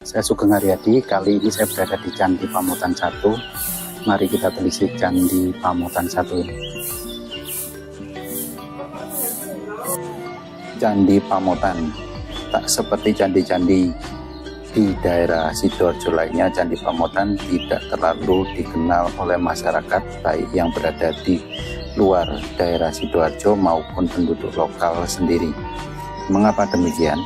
Saya Sugeng Haryadi. Kali ini saya berada di Candi Pamotan 1. Mari kita telisik Candi Pamotan 1 ini. Candi Pamotan tak seperti candi-candi di daerah Sidoarjo lainnya. Candi Pamotan tidak terlalu dikenal oleh masyarakat baik yang berada di luar daerah Sidoarjo maupun penduduk lokal sendiri. Mengapa demikian?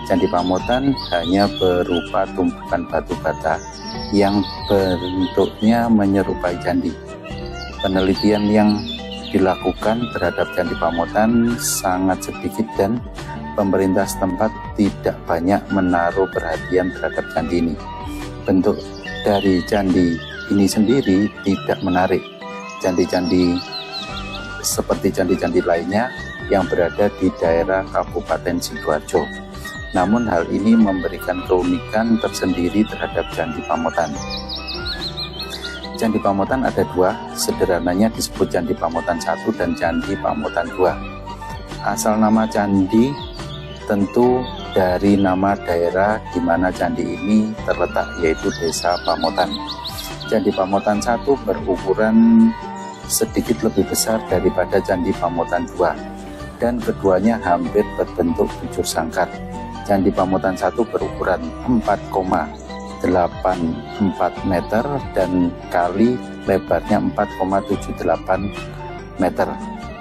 Candi Pamotan hanya berupa tumpukan batu bata yang bentuknya menyerupai candi. Penelitian yang dilakukan terhadap Candi Pamotan sangat sedikit dan pemerintah setempat tidak banyak menaruh perhatian terhadap candi ini. Bentuk dari candi ini sendiri tidak menarik. Candi-candi seperti candi-candi lainnya yang berada di daerah Kabupaten Sidoarjo. Namun hal ini memberikan keunikan tersendiri terhadap Candi Pamotan. Candi Pamotan ada dua, sederhananya disebut Candi Pamotan 1 dan Candi Pamotan 2. Asal nama candi tentu dari nama daerah di mana candi ini terletak, yaitu Desa Pamotan. Candi Pamotan 1 berukuran sedikit lebih besar daripada Candi Pamotan 2 dan keduanya hampir berbentuk bujur sangkar. Candi Pamotan 1 berukuran 4,84 meter dan kali lebarnya 4,78 meter.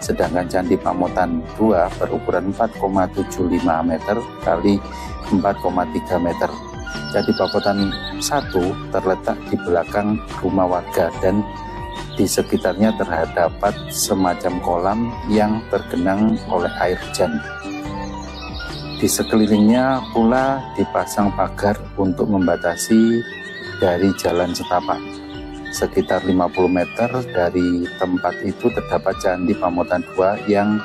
Sedangkan Candi Pamotan 2 berukuran 4,75 meter kali 4,3 meter. Candi Pamotan 1 terletak di belakang rumah warga dan di sekitarnya terdapat semacam kolam yang tergenang oleh air hujan. Di sekelilingnya pula dipasang pagar untuk membatasi dari jalan setapak. Sekitar 50 meter dari tempat itu terdapat Candi Pamotan 2 yang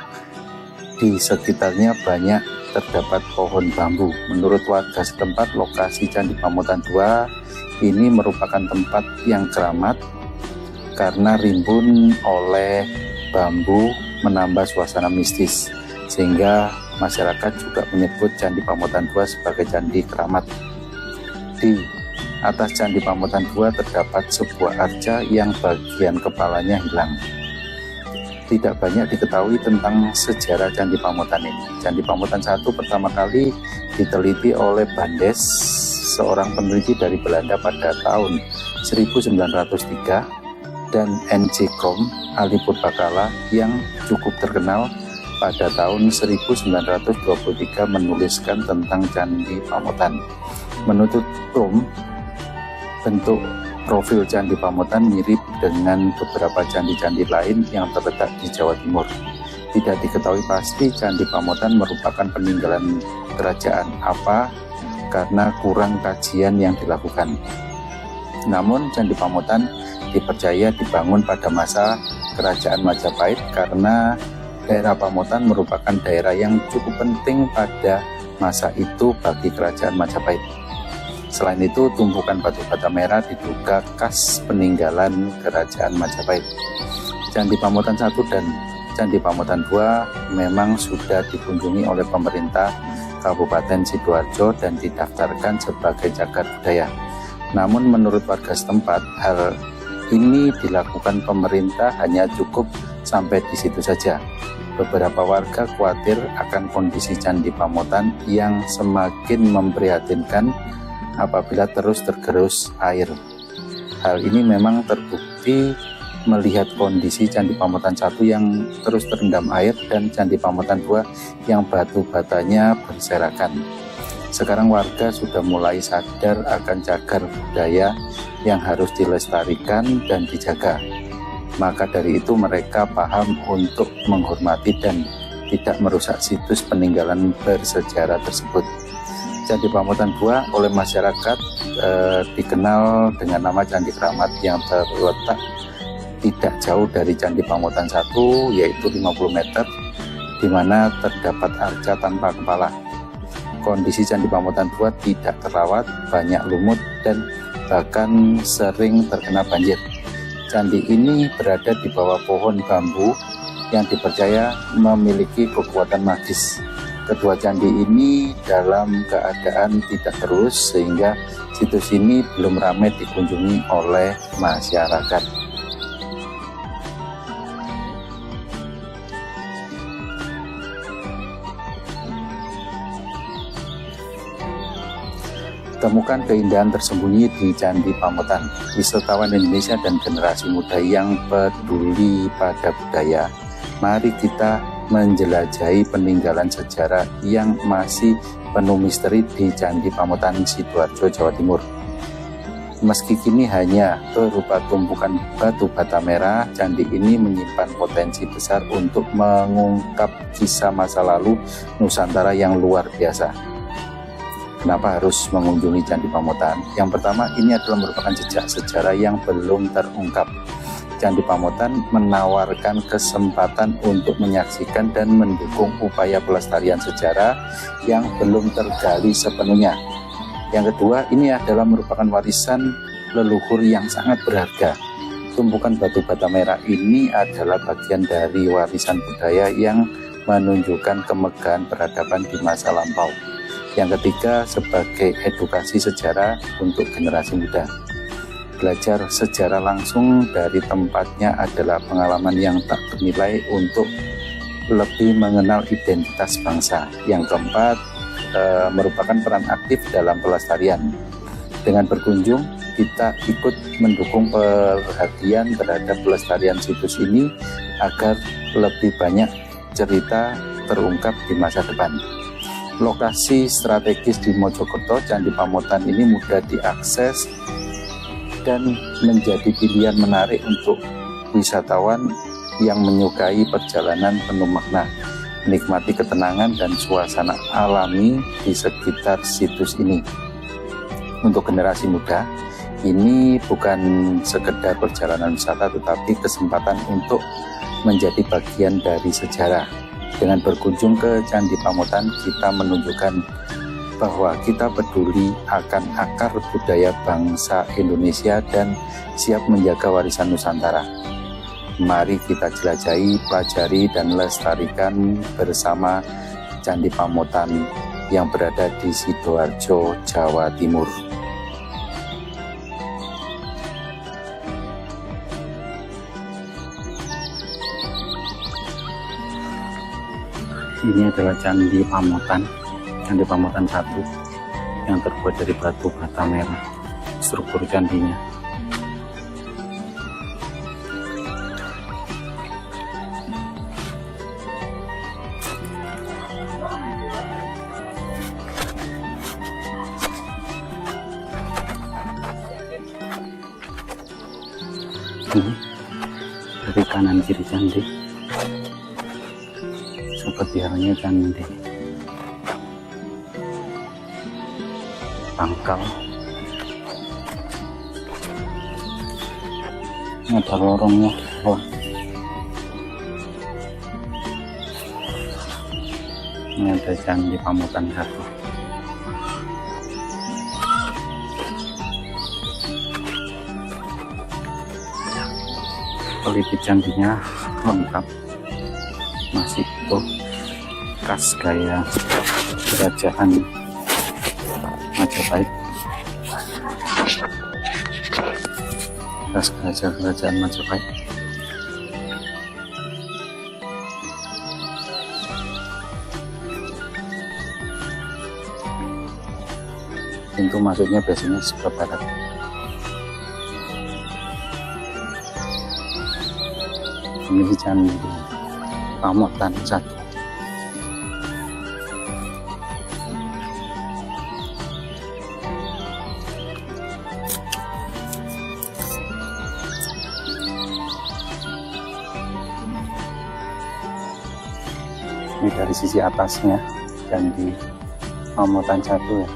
di sekitarnya banyak terdapat pohon bambu. Menurut warga setempat, lokasi Candi Pamotan 2 ini merupakan tempat yang keramat karena rimbun oleh bambu menambah suasana mistis, sehingga masyarakat juga menyebut Candi Pamotan 2 sebagai candi keramat. Di atas Candi Pamotan 2 terdapat sebuah arca yang bagian kepalanya hilang. Tidak banyak diketahui tentang sejarah Candi Pamotan ini. Candi Pamotan 1 pertama kali diteliti oleh Bandes, seorang peneliti dari Belanda pada tahun 1903, dan N.C. Krom ahli purbakala yang cukup terkenal pada tahun 1923 menuliskan tentang Candi Pamotan. Menurut Krom, bentuk profil Candi Pamotan mirip dengan beberapa candi-candi lain yang terletak di Jawa Timur. Tidak diketahui pasti Candi Pamotan merupakan peninggalan kerajaan apa karena kurang kajian yang dilakukan. Namun Candi Pamotan dipercaya dibangun pada masa Kerajaan Majapahit karena daerah Pamotan merupakan daerah yang cukup penting pada masa itu bagi Kerajaan Majapahit. Selain itu, tumpukan batu bata merah diduga khas peninggalan Kerajaan Majapahit. Candi Pamotan 1 dan Candi Pamotan 2 memang sudah dikunjungi oleh pemerintah Kabupaten Sidoarjo dan didaftarkan sebagai cagar budaya. Namun menurut warga setempat, hal ini dilakukan pemerintah hanya cukup sampai di situ saja. Beberapa warga khawatir akan kondisi Candi Pamotan yang semakin memprihatinkan apabila terus tergerus air. Hal ini memang terbukti melihat kondisi Candi Pamotan 1 yang terus terendam air dan Candi Pamotan 2 yang batu batanya berserakan. Sekarang warga sudah mulai sadar akan cagar budaya yang harus dilestarikan dan dijaga. Maka dari itu mereka paham untuk menghormati dan tidak merusak situs peninggalan bersejarah tersebut. Candi Pamotan 2 oleh masyarakat dikenal dengan nama Candi Keramat yang terletak tidak jauh dari Candi Pamotan 1, yaitu 50 meter, di mana terdapat arca tanpa kepala. Kondisi Candi Pamotan 2 tidak terawat, banyak lumut, dan bahkan sering terkena banjir. Candi ini berada di bawah pohon bambu yang dipercaya memiliki kekuatan magis. Kedua candi ini dalam keadaan tidak terus, sehingga situs ini belum ramai dikunjungi oleh masyarakat. Temukan keindahan tersembunyi di Candi Pamotan. Wisatawan Indonesia dan generasi muda yang peduli pada budaya, mari kita menjelajahi peninggalan sejarah yang masih penuh misteri di Candi Pamotan, Sidoarjo, Jawa Timur. Meski kini hanya berupa tumpukan batu bata merah, candi ini menyimpan potensi besar untuk mengungkap kisah masa lalu Nusantara yang luar biasa. Kenapa harus mengunjungi Candi Pamotan? Yang pertama, ini adalah merupakan jejak sejarah yang belum terungkap. Candi Pamotan menawarkan kesempatan untuk menyaksikan dan mendukung upaya pelestarian sejarah yang belum tergali sepenuhnya. Yang kedua, ini adalah merupakan warisan leluhur yang sangat berharga. Tumpukan batu bata merah ini adalah bagian dari warisan budaya yang menunjukkan kemegahan peradaban di masa lampau. Yang ketiga, sebagai edukasi sejarah untuk generasi muda. Belajar sejarah langsung dari tempatnya adalah pengalaman yang tak bernilai untuk lebih mengenal identitas bangsa. Yang keempat, merupakan peran aktif dalam pelestarian. Dengan berkunjung, kita ikut mendukung perhatian terhadap pelestarian situs ini agar lebih banyak cerita terungkap di masa depan. Lokasi strategis di Mojokerto, Candi Pamotan ini mudah diakses dan menjadi pilihan menarik untuk wisatawan yang menyukai perjalanan penuh makna, menikmati ketenangan dan suasana alami di sekitar situs ini. Untuk generasi muda, ini bukan sekedar perjalanan wisata, tetapi kesempatan untuk menjadi bagian dari sejarah. Dengan berkunjung ke Candi Pamotan, kita menunjukkan bahwa kita peduli akan akar budaya bangsa Indonesia dan siap menjaga warisan Nusantara. Mari kita jelajahi, pelajari, dan lestarikan bersama Candi Pamotan yang berada di Sidoarjo, Jawa Timur. Ini adalah Candi Pamotan 1 yang terbuat dari batu bata merah. Struktur candinya ini dari kanan kiri candi seperti halnya candi pangkal. Ini ada lorongnya. Ini ada Candi Pamotan 1. Pelipis candinya lengkap, masih utuh, khas gaya kerajaan Majapahit, khas kerajaan Majapahit. Pintu masuknya biasanya sebelah barat. Ini Candi Pamotan 1. Ini dari sisi atasnya Candi Pamotan 1 ya.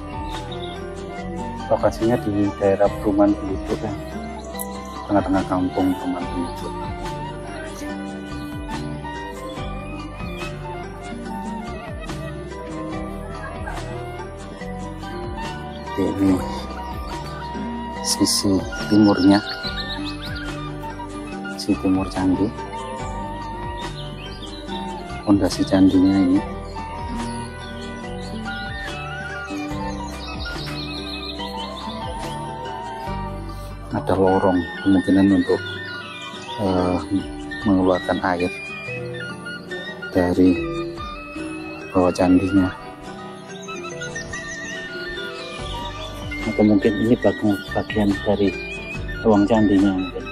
Lokasinya di daerah perumahan penduduk ya, tengah-tengah kampung perumahan penduduk. Ini sisi timurnya, sisi timur candi. Pondasi candinya ini ada lorong, kemungkinan untuk mengeluarkan air dari bawah candinya, atau mungkin ini bagian dari ruang candinya mungkin.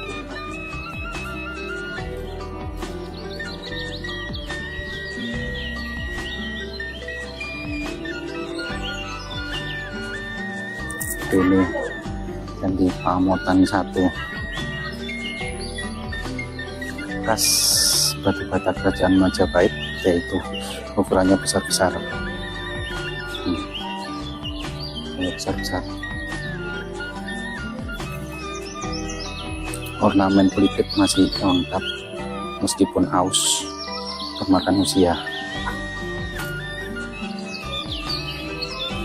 Ini Candi Pamotan 1, bekas batu bata kerajaan Majapahit, yaitu ukurannya besar-besar. Besar-besar. Ornamen kulit masih lengkap meskipun aus termakan usia.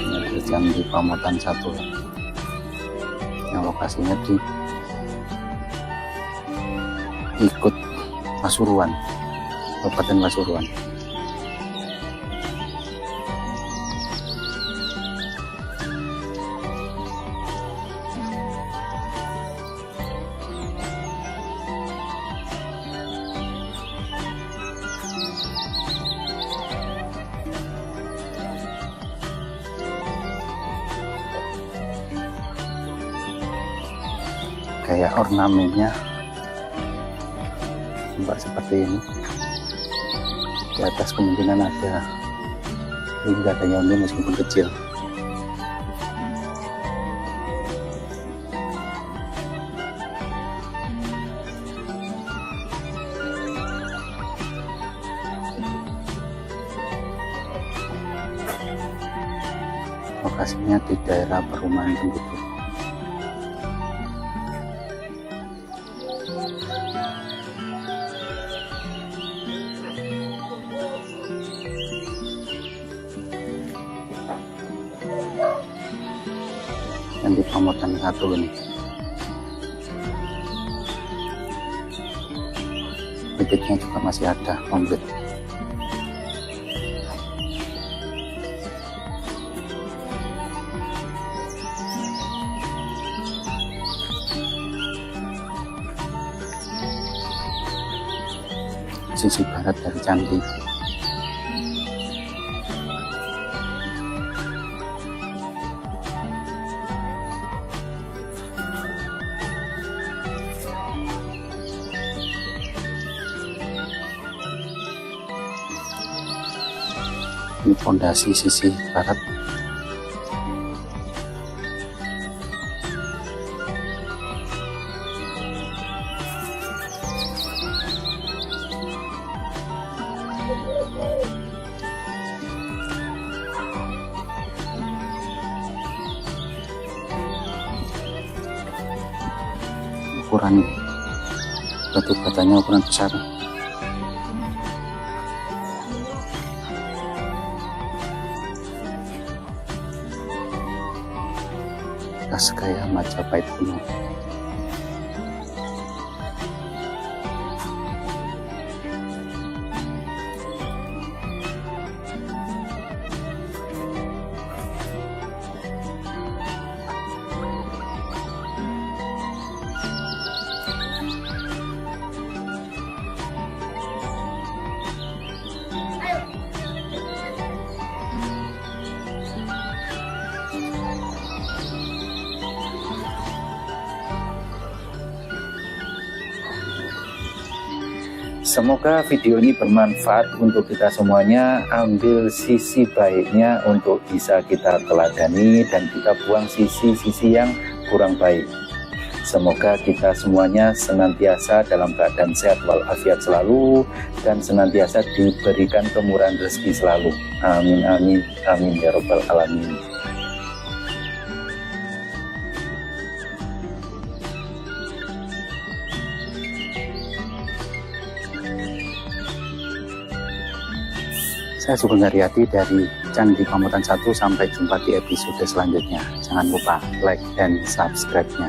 Ini Candi Pamotan 1 yang lokasinya di ikut Pasuruan, Kabupaten Pasuruan. Kayak ornamennya tampak seperti ini. Di atas kemungkinan ada lingga dayangnya meskipun kecil. Lokasinya di daerah perumahan penduduk. Candi Pamotan 1 ini. Bibitnya juga masih ada komplit. Sisi barat dari candi. Ini fondasi sisi barat. Ukuran batu batanya ukuran besar. Bekas gaya Majapahit kuno. Semoga video ini bermanfaat untuk kita semuanya. Ambil sisi baiknya untuk bisa kita teladani dan kita buang sisi-sisi yang kurang baik. Semoga kita semuanya senantiasa dalam keadaan sehat walafiat selalu dan senantiasa diberikan kemurahan rezeki selalu. Amin amin amin ya robbal alamin. Saya Sugeng Haryadi dari Candi Pamotan 1. Sampai jumpa di episode selanjutnya. Jangan lupa like dan subscribe-nya.